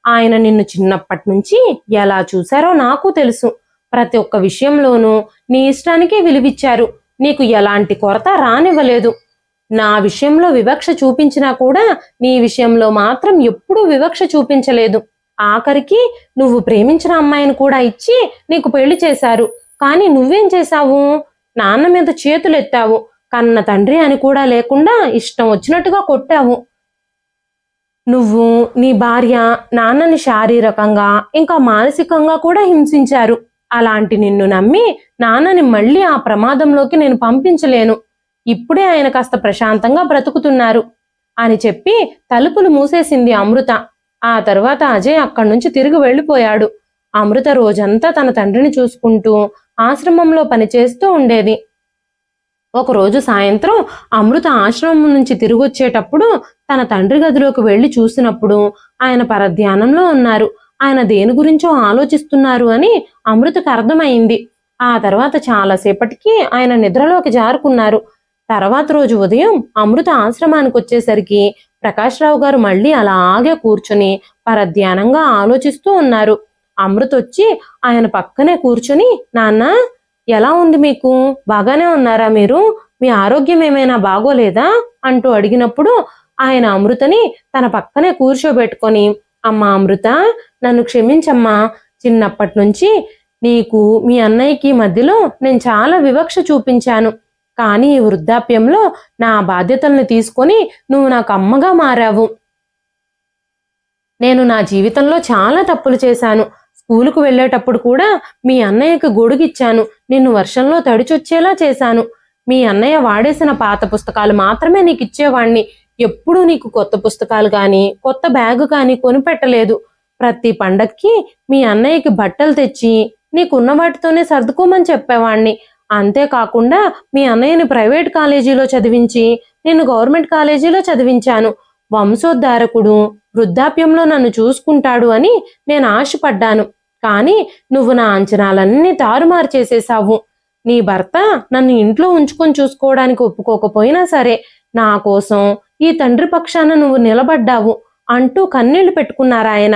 ఆయన నిన్ను చిన్నప్పటి నుంచి ఎలా చూశారో నాకు తెలుసు. ప్రతి ఒక్క విషయంలోనూ నీ ఇష్టానికే విలువిచ్చారు. నీకు ఎలాంటి కొరత రానివ్వలేదు. నా విషయంలో వివక్ష చూపించినా కూడా నీ విషయంలో మాత్రం ఎప్పుడూ వివక్ష చూపించలేదు. ఆఖరికి నువ్వు ప్రేమించిన అమ్మాయిని కూడా ఇచ్చి నీకు పెళ్లి చేశారు. కానీ నువ్వేం చేశావు? నాన్న మీద చేతులెత్తావు. కన్న తండ్రి అని కూడా లేకుండా ఇష్టం వచ్చినట్టుగా కొట్టావు. నువ్వు, నీ భార్య నాన్నని శారీరకంగా ఇంకా మానసికంగా కూడా హింసించారు. అలాంటి నిన్ను నమ్మి నాన్నని మళ్ళీ ఆ ప్రమాదంలోకి నేను పంపించలేను. ఇప్పుడే ఆయన కాస్త ప్రశాంతంగా బ్రతుకుతున్నారు అని చెప్పి తలుపులు మూసేసింది అమృత. ఆ తర్వాత అజయ్ అక్కడి నుంచి తిరిగి వెళ్ళిపోయాడు. అమృత రోజంతా తన తండ్రిని చూసుకుంటూ ఆశ్రమంలో పనిచేస్తూ ఉండేది. ఒకరోజు సాయంత్రం అమృత ఆశ్రమం నుంచి తిరిగొచ్చేటప్పుడు తన తండ్రి గదిలోకి వెళ్లి చూసినప్పుడు ఆయన పరధ్యానంలో ఉన్నారు. ఆయన దేని గురించో ఆలోచిస్తున్నారు అని అమృతకు అర్థమైంది. ఆ తర్వాత చాలాసేపటికి ఆయన నిద్రలోకి జారుకున్నారు. తర్వాత రోజు ఉదయం అమృత ఆశ్రమానికి వచ్చేసరికి ప్రకాష్ రావు గారు మళ్ళీ అలాగే కూర్చుని పరధ్యానంగా ఆలోచిస్తూ ఉన్నారు. అమృత వచ్చి ఆయన పక్కనే కూర్చుని, నాన్న ఎలా ఉంది మీకు? బాగానే ఉన్నారా మీరు? మీ ఆరోగ్యం ఏమైనా బాగోలేదా అంటూ అడిగినప్పుడు ఆయన అమృతని తన పక్కనే కూర్చోబెట్టుకొని, అమ్మా అమృత, నన్ను క్షమించమ్మా. చిన్నప్పటి నుంచి నీకు మీ అన్నయ్యకి మధ్యలో నేను చాలా వివక్ష చూపించాను. కానీ ఈ వృద్ధాప్యంలో నా బాధ్యతల్ని తీసుకొని నువ్వు నాకు అమ్మగా మారావు. నేను నా జీవితంలో చాలా తప్పులు చేశాను. స్కూలుకు వెళ్ళేటప్పుడు కూడా మీ అన్నయ్యకి గొడుగిచ్చాను. నిన్ను వర్షంలో తడిచొచ్చేలా చేశాను. మీ అన్నయ్య వాడేసిన పాత పుస్తకాలు మాత్రమే నీకు ఇచ్చేవాణ్ణి. ఎప్పుడూ నీకు కొత్త పుస్తకాలు కానీ కొత్త బ్యాగు కానీ కొనిపెట్టలేదు. ప్రతి పండక్కి మీ అన్నయ్యకి బట్టలు తెచ్చి నీకున్న వాటితోనే సర్దుకోమని చెప్పేవాణ్ణి. అంతేకాకుండా మీ అన్నయ్యని ప్రైవేట్ కాలేజీలో చదివించి నిన్ను గవర్నమెంట్ కాలేజీలో చదివించాను. వంశోద్ధారకుడు వృద్ధాప్యంలో నన్ను చూసుకుంటాడు అని నేను ఆశపడ్డాను. కానీ నువ్వు నా అంచనాలన్నీ తారుమారు చేసేశావు. నీ భర్త నన్ను ఇంట్లో ఉంచుకొని చూసుకోవడానికి ఒప్పుకోకపోయినా సరే నా కోసం ఈ తండ్రి పక్షాన నువ్వు నిలబడ్డావు అంటూ కన్నీళ్లు పెట్టుకున్నారాయన.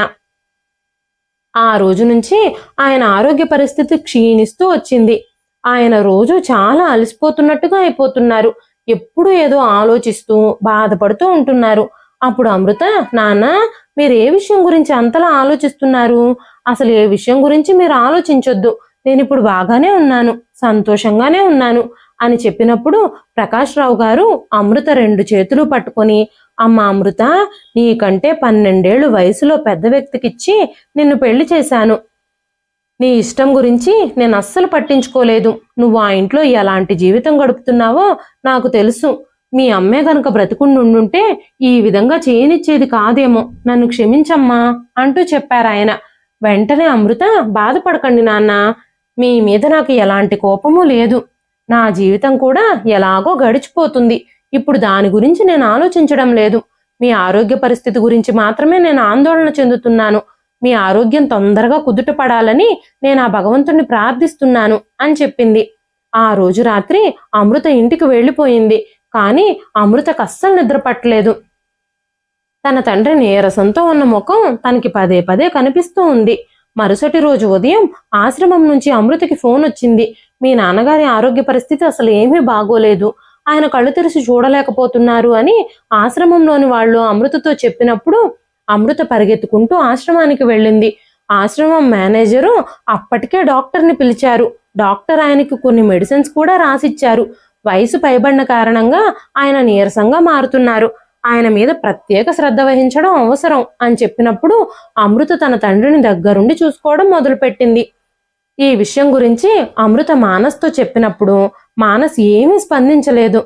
ఆ రోజు నుంచి ఆయన ఆరోగ్య పరిస్థితి క్షీణిస్తూ వచ్చింది. ఆయన రోజు చాలా అలసిపోతున్నట్టుగా అయిపోతున్నారు. ఎప్పుడూ ఏదో ఆలోచిస్తూ బాధపడుతూ ఉంటున్నారు. అప్పుడు అమృత, నాన్న, మీరు ఏ విషయం గురించి అంతలా ఆలోచిస్తున్నారు? అసలు ఏ విషయం గురించి మీరు ఆలోచించొద్దు. నేను ఇప్పుడు బాగానే ఉన్నాను, సంతోషంగానే ఉన్నాను అని చెప్పినప్పుడు ప్రకాష్ రావు గారు అమృత 2 చేతులు పట్టుకొని, అమ్మ అమృత, నీకంటే 12 ఏళ్లు వయసులో పెద్ద వ్యక్తికిచ్చి నిన్ను పెళ్లి చేశాను. నీ ఇష్టం గురించి నేను అస్సలు పట్టించుకోలేదు. నువ్వు ఆ ఇంట్లో ఎలాంటి జీవితం గడుపుతున్నావో నాకు తెలుసు. మీ అమ్మే గనక బ్రతికుండుంటే ఈ విధంగా చేయనిచ్చేది కాదేమో. నన్ను క్షమించమ్మా అంటూ చెప్పారాయన. వెంటనే అమృత, బాధపడకండి నాన్న, మీ మీద నాకు ఎలాంటి కోపమూ లేదు. నా జీవితం కూడా ఎలాగో గడిచిపోతుంది. ఇప్పుడు దాని గురించి నేను ఆలోచించడం లేదు. మీ ఆరోగ్య పరిస్థితి గురించి మాత్రమే నేను ఆందోళన చెందుతున్నాను. మీ ఆరోగ్యం తొందరగా కుదుట పడాలని నేను ఆ భగవంతుణ్ణి ప్రార్థిస్తున్నాను అని చెప్పింది. ఆ రోజు రాత్రి అమృత ఇంటికి వెళ్ళిపోయింది. కానీ అమృతకు అస్సలు నిద్ర పట్టలేదు. తన తండ్రి నీరసంతో ఉన్న ముఖం తనకి పదే పదే కనిపిస్తూ ఉంది. మరుసటి రోజు ఉదయం ఆశ్రమం నుంచి అమృతకి ఫోన్ వచ్చింది. మీ నాన్నగారి ఆరోగ్య పరిస్థితి అసలు ఏమీ బాగోలేదు, ఆయన కళ్ళు తెరిచి చూడలేకపోతున్నారు అని ఆశ్రమంలోని వాళ్ళు అమృతతో చెప్పినప్పుడు అమృత పరిగెత్తుకుంటూ ఆశ్రమానికి వెళ్ళింది. ఆశ్రమం మేనేజరు అప్పటికే డాక్టర్ని పిలిచారు. డాక్టర్ ఆయనకి కొన్ని మెడిసిన్స్ కూడా రాసిచ్చారు. వయసు పైబడిన కారణంగా ఆయన నీరసంగా మారుతున్నారు. ఆయన మీద ప్రత్యేక శ్రద్ధ వహించడం అవసరం అని చెప్పినప్పుడు అమృత తన తండ్రిని దగ్గరుండి చూసుకోవడం మొదలుపెట్టింది. ఈ విషయం గురించి అమృత మానస్తో చెప్పినప్పుడు మానస్ ఏమీ స్పందించలేదు.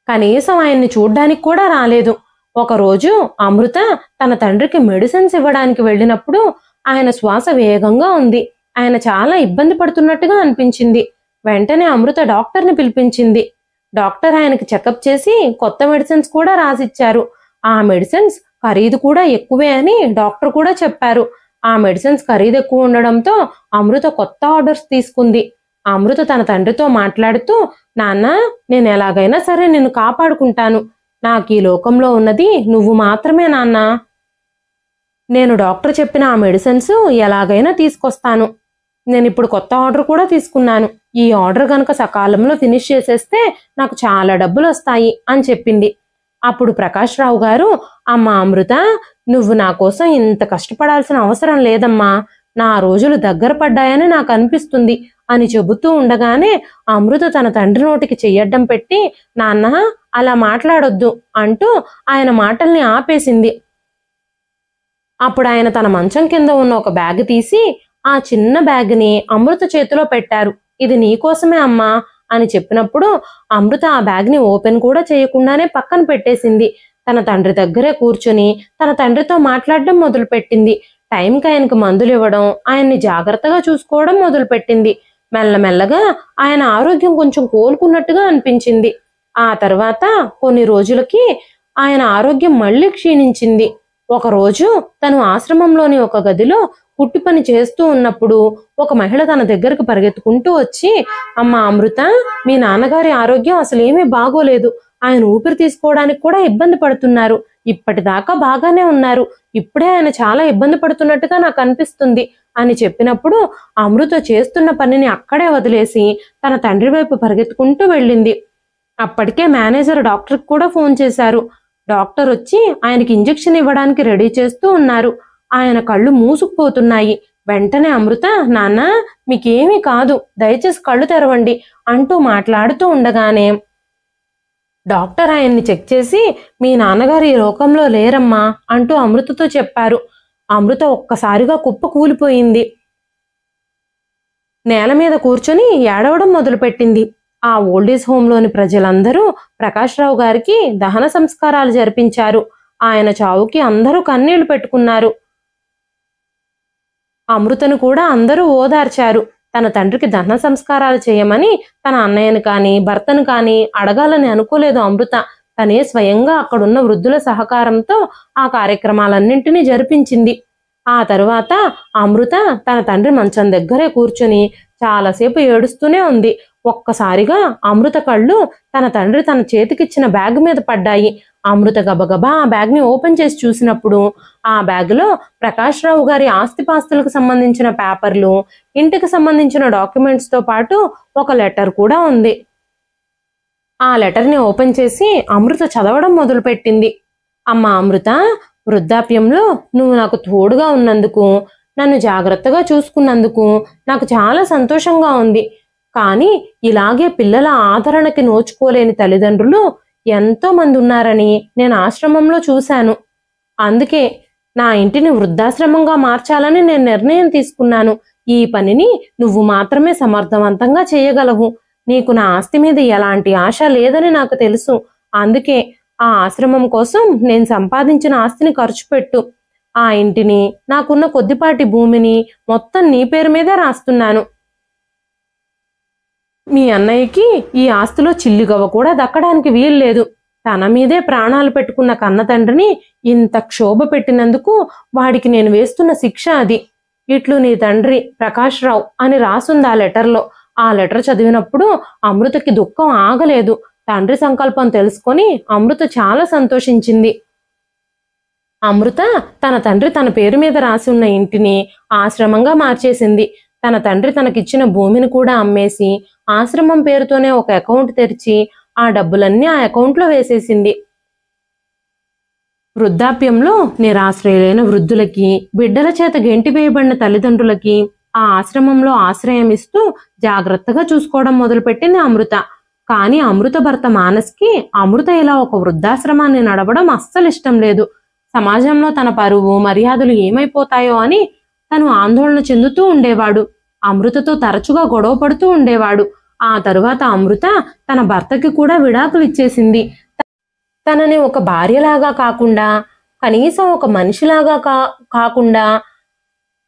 కనీసం ఆయన్ని చూడ్డానికి కూడా రాలేదు. ఒకరోజు అమృత తన తండ్రికి మెడిసిన్స్ ఇవ్వడానికి వెళ్ళినప్పుడు ఆయన శ్వాస వేగంగా ఉంది. ఆయన చాలా ఇబ్బంది పడుతున్నట్టుగా అనిపించింది. వెంటనే అమృత డాక్టర్ని పిలిపించింది. డాక్టర్ ఆయనకి చెకప్ చేసి కొత్త మెడిసిన్స్ కూడా రాసిచ్చారు. ఆ మెడిసిన్స్ ఖరీదు కూడా ఎక్కువే అని డాక్టర్ కూడా చెప్పారు. ఆ మెడిసిన్స్ ఖరీదు ఎక్కువ ఉండడంతో అమృత కొత్త ఆర్డర్స్ తీసుకుంది. అమృత తన తండ్రితో మాట్లాడుతూ, నాన్న, నేను ఎలాగైనా సరే నిన్ను కాపాడుకుంటాను. నాకు ఈ లోకంలో ఉన్నది నువ్వు మాత్రమే నాన్న. నేను డాక్టర్ చెప్పిన ఆ మెడిసిన్స్ ఎలాగైనా తీసుకొస్తాను. నేను ఇప్పుడు కొత్త ఆర్డర్ కూడా తీసుకున్నాను. ఈ ఆర్డర్ గనక సకాలంలో ఫినిష్ చేసేస్తే నాకు చాలా డబ్బులు వస్తాయి అని చెప్పింది. అప్పుడు ప్రకాష్ రావు గారు, అమ్మా అమృత, నువ్వు నా కోసం ఇంత కష్టపడాల్సిన అవసరం లేదమ్మా, నా రోజులు దగ్గర పడ్డాయని నాకు అనిపిస్తుంది అని చెబుతూ ఉండగానే అమృత తన తండ్రి నోటికి చెయ్యడ్డం పెట్టి, నాన్న అలా మాట్లాడొద్దు అంటూ ఆయన మాటల్ని ఆపేసింది. అప్పుడు ఆయన తన మంచం కింద ఉన్న ఒక బ్యాగ్ తీసి ఆ చిన్న బ్యాగ్ని అమృత చేతిలో పెట్టారు. ఇది నీకోసమే అమ్మా అని చెప్పినప్పుడు అమృత ఆ బ్యాగ్ని ఓపెన్ కూడా చేయకుండానే పక్కన పెట్టేసింది. తన తండ్రి దగ్గరే కూర్చుని తన తండ్రితో మాట్లాడడం మొదలుపెట్టింది. టైంకి ఆయనకు మందులు ఇవ్వడం, ఆయన్ని జాగ్రత్తగా చూసుకోవడం మొదలుపెట్టింది. మెల్లమెల్లగా ఆయన ఆరోగ్యం కొంచెం కోలుకున్నట్టుగా అనిపించింది. ఆ తర్వాత కొన్ని రోజులకి ఆయన ఆరోగ్యం మళ్ళీ క్షీణించింది. ఒకరోజు తను ఆశ్రమంలోని ఒక గదిలో కుట్టి పని చేస్తూ ఉన్నప్పుడు ఒక మహిళ తన దగ్గరకు పరిగెత్తుకుంటూ వచ్చి, అమ్మా అమృత, మీ నాన్నగారి ఆరోగ్యం అసలేమీ బాగోలేదు. ఆయన ఊపిరి తీసుకోవడానికి కూడా ఇబ్బంది పడుతున్నారు. ఇప్పటిదాకా బాగానే ఉన్నారు, ఇప్పుడే ఆయన చాలా ఇబ్బంది పడుతున్నట్టుగా నాకు అనిపిస్తుంది అని చెప్పినప్పుడు అమృత చేస్తున్న పనిని అక్కడే వదిలేసి తన తండ్రి వైపు పరిగెత్తుకుంటూ వెళ్ళింది. అప్పటికే మేనేజర్ డాక్టర్కి కూడా ఫోన్ చేశారు. డాక్టర్ వచ్చి ఆయనకి ఇంజెక్షన్ ఇవ్వడానికి రెడీ చేస్తూ ఉన్నారు. ఆయన కళ్ళు మూసుకుపోతున్నాయి. వెంటనే అమృత, నాన్న మీకేమీ కాదు, దయచేసి కళ్ళు తెరవండి అంటూ మాట్లాడుతూ ఉండగానే డాక్టర్ ఆయన్ని చెక్ చేసి, మీ నాన్నగారు ఈ లోకంలో లేరమ్మా అంటూ అమృతతో చెప్పారు. అమృత ఒక్కసారిగా కుప్ప కూలిపోయింది. నేల మీద కూర్చొని ఏడవడం మొదలుపెట్టింది. ఆ ఓల్డేజ్ హోంలోని ప్రజలందరూ ప్రకాష్ రావు గారికి దహన సంస్కారాలు జరిపించారు. ఆయన చావుకి అందరూ కన్నీళ్లు పెట్టుకున్నారు. అమృతను కూడా అందరూ ఓదార్చారు. తన తండ్రికి దహన సంస్కారాలు చేయమని తన అన్నయ్యను కానీ భర్తను కానీ అడగాలని అనుకోలేదు అమృత. తనే స్వయంగా అక్కడున్న వృద్ధుల సహకారంతో ఆ కార్యక్రమాలన్నింటినీ జరిపించింది. ఆ తరువాత అమృత తన తండ్రి మంచం దగ్గరే కూర్చుని చాలాసేపు ఏడుస్తూనే ఉంది. ఒక్కసారిగా అమృత కళ్ళు తన తండ్రి తన చేతికిచ్చిన బ్యాగ్ మీద పడ్డాయి. అమృత గబగబా ఆ బ్యాగ్ని ఓపెన్ చేసి చూసినప్పుడు ఆ బ్యాగులో ప్రకాష్ రావు గారి ఆస్తిపాస్తులకు సంబంధించిన పేపర్లు, ఇంటికి సంబంధించిన డాక్యుమెంట్స్తో పాటు ఒక లెటర్ కూడా ఉంది. ఆ లెటర్ని ఓపెన్ చేసి అమృత చదవడం మొదలుపెట్టింది. అమ్మా అమృత, వృద్ధాప్యంలో నువ్వు నాకు తోడుగా ఉన్నందుకు, నన్ను జాగ్రత్తగా చూసుకున్నందుకు నాకు చాలా సంతోషంగా ఉంది. కానీ ఇలాగే పిల్లల ఆదరణకి నోచుకోలేని తల్లిదండ్రులు ఎంతో మంది ఉన్నారని నేను ఆశ్రమంలో చూశాను. అందుకే నా ఇంటిని వృద్ధాశ్రమంగా మార్చాలని నేను నిర్ణయం తీసుకున్నాను. ఈ పనిని నువ్వు మాత్రమే సమర్థవంతంగా చేయగలవు. నీకు నా ఆస్తి మీద ఎలాంటి ఆశ లేదని నాకు తెలుసు. అందుకే ఆ ఆశ్రమం కోసం నేను సంపాదించిన ఆస్తిని ఖర్చు పెట్టు. ఆ ఇంటిని, నాకున్న కొద్దిపాటి భూమిని మొత్తం నీ పేరు మీదే రాస్తున్నాను. మీ అన్నయ్యకి ఈ ఆస్తిలో చిల్లిగవ్వ కూడా దక్కడానికి వీల్లేదు. తన మీదే ప్రాణాలు పెట్టుకున్న కన్న తండ్రిని ఇంత క్షోభ పెట్టినందుకు వాడికి నేను వేస్తున్న శిక్ష అది. ఇట్లు నీ తండ్రి ప్రకాష్ రావు అని రాసుంది ఆ లెటర్లో. ఆ లెటర్ చదివినప్పుడు అమృతకి దుఃఖం ఆగలేదు. తండ్రి సంకల్పం తెలుసుకొని అమృత చాలా సంతోషించింది. అమృత తన తండ్రి తన పేరు మీద రాసి ఉన్న ఇంటిని ఆశ్రమంగా మార్చేసింది. తన తండ్రి తనకిచ్చిన భూమిని కూడా అమ్మేసి ఆశ్రమం పేరుతోనే ఒక అకౌంట్ తెరిచి ఆ డబ్బులన్నీ ఆ అకౌంట్లో వేసేసింది. వృద్ధాప్యంలో నిరాశ్రయులైన వృద్ధులకి, బిడ్డల చేత గెంటివేయబడిన తల్లిదండ్రులకి ఆ ఆశ్రమంలో ఆశ్రయం ఇస్తూ జాగ్రత్తగా చూసుకోవడం మొదలుపెట్టింది అమృత. కానీ అమృత భర్త మానస్కి అమృత ఇలా ఒక వృద్ధాశ్రమాన్ని నడవడం అస్సలు ఇష్టం లేదు. సమాజంలో తన పరువు మర్యాదలు ఏమైపోతాయో అని తను ఆందోళన చెందుతూ ఉండేవాడు. అమృతతో తరచుగా గొడవ పడుతూ ఉండేవాడు. ఆ తరువాత అమృత తన భర్తకి కూడా విడాకులు ఇచ్చేసింది. తనని ఒక భార్యలాగా కాకుండా, కనీసం ఒక మనిషిలాగా కాకుండా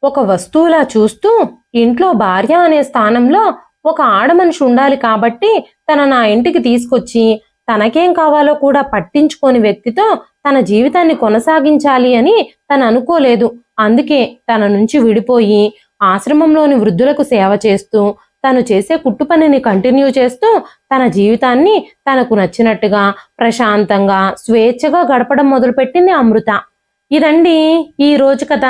ఒక వస్తువులా చూస్తూ, ఇంట్లో భార్య అనే స్థానంలో ఒక ఆడమనిషి ఉండాలి కాబట్టి తన నా ఇంటికి తీసుకొచ్చి తనకేం కావాలో కూడా పట్టించుకోని వ్యక్తితో తన జీవితాన్ని కొనసాగించాలి అని తను అనుకోలేదు. అందుకే తన నుంచి విడిపోయి ఆశ్రమంలోని వృద్ధులకు సేవ చేస్తూ తను చేసే కుట్టు పనిని కంటిన్యూ చేస్తూ తన జీవితాన్ని తనకు నచ్చినట్టుగా ప్రశాంతంగా స్వేచ్ఛగా గడపడం మొదలుపెట్టింది అమృత. ఇదండి ఈ రోజు కథ.